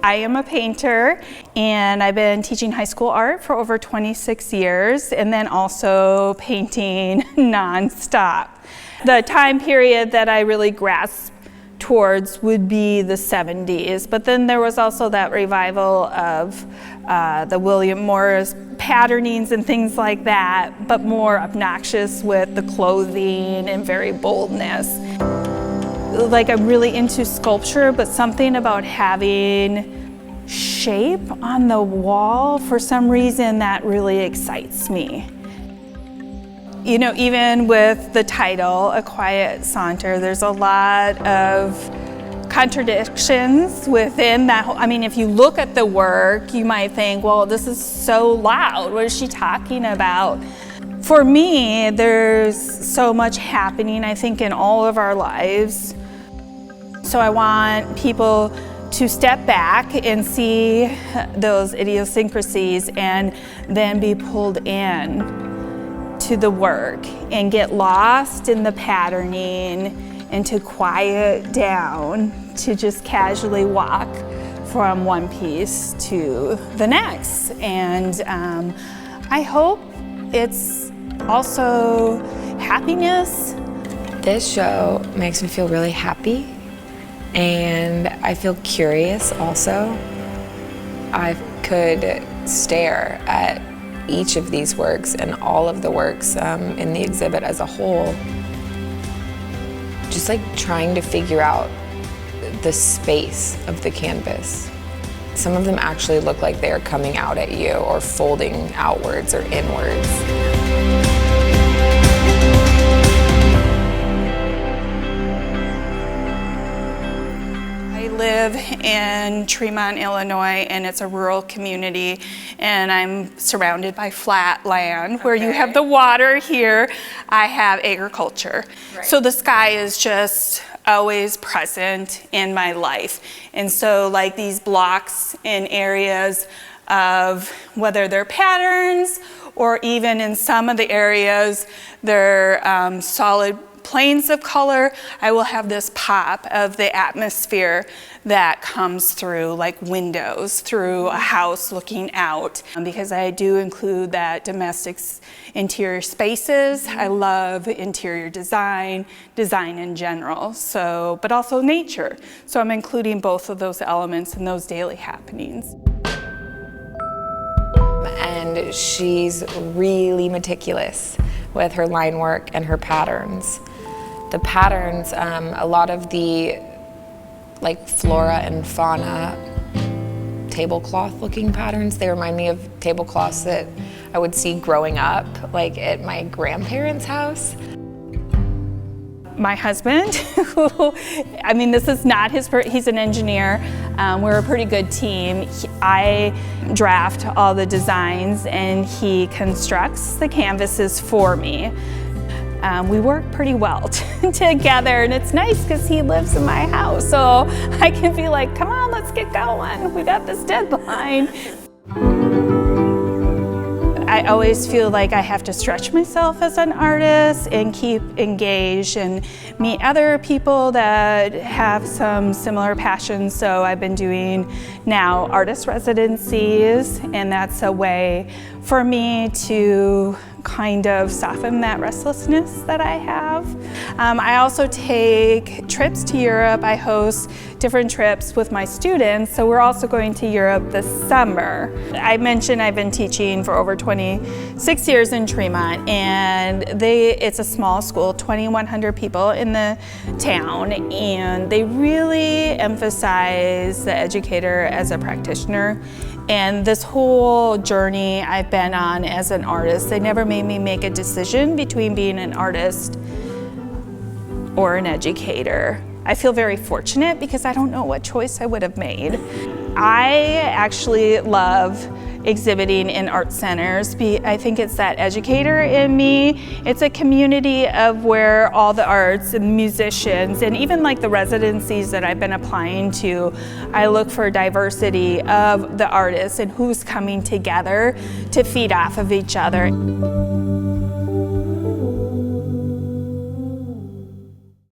I am a painter, and I've been teaching high school art for over 26 years, and then also painting nonstop. The time period that I really grasped towards would be the 70s, but then there was also that revival of the William Morris patternings and things like that, but more obnoxious with the clothing and very boldness. Like, I'm really into sculpture, but something about having shape on the wall, for some reason, that really excites me. You know, even with the title, A Quiet Saunter, there's a lot of contradictions within that. I mean, if you look at the work, you might think, well, this is so loud. What is she talking about? For me, there's so much happening, I think, in all of our lives. So I want people to step back and see those idiosyncrasies and then be pulled in to the work and get lost in the patterning and to quiet down, to just casually walk from one piece to the next. And I hope it's also happiness. This show makes me feel really happy, and I feel curious also. I could stare at each of these works and all of the works in the exhibit as a whole, just like trying to figure out the space of the canvas. Some of them actually look like they're coming out at you or folding outwards or inwards. I live in Tremont, Illinois, and it's a rural community, and I'm surrounded by flat land. Where you have the water here, I have agriculture. Right. So the sky is just always present in my life. And so, like, these blocks in areas of whether they're patterns or even in some of the areas they're solid planes of color, I will have this pop of the atmosphere that comes through, like windows through a house looking out, because I do include that domestic interior spaces. I love interior design in general, so, but also nature. So I'm including both of those elements in those daily happenings. And she's really meticulous with her line work and her patterns. The patterns, a lot of the like flora and fauna tablecloth looking patterns, they remind me of tablecloths that I would see growing up, like at my grandparents' house. My husband, who, I mean, this is not his, he's an engineer. We're a pretty good team. I draft all the designs and he constructs the canvases for me. We work pretty well together, and it's nice because he lives in my house, so I can be like, come on, let's get going. We got this deadline. I always feel like I have to stretch myself as an artist and keep engaged and meet other people that have some similar passions. So I've been doing now artist residencies, and that's a way for me to kind of soften that restlessness that I have. I also take trips to Europe. I host different trips with my students, so we're also going to Europe this summer. I mentioned I've been teaching for over 26 years in Tremont, and it's a small school, 2,100 people in the town, and they really emphasize the educator as a practitioner. And this whole journey I've been on as an artist, they never made me make a decision between being an artist or an educator. I feel very fortunate because I don't know what choice I would have made. I actually love exhibiting in art centers. I think it's that educator in me. It's a community of where all the arts and musicians and even like the residencies that I've been applying to, I look for diversity of the artists and who's coming together to feed off of each other.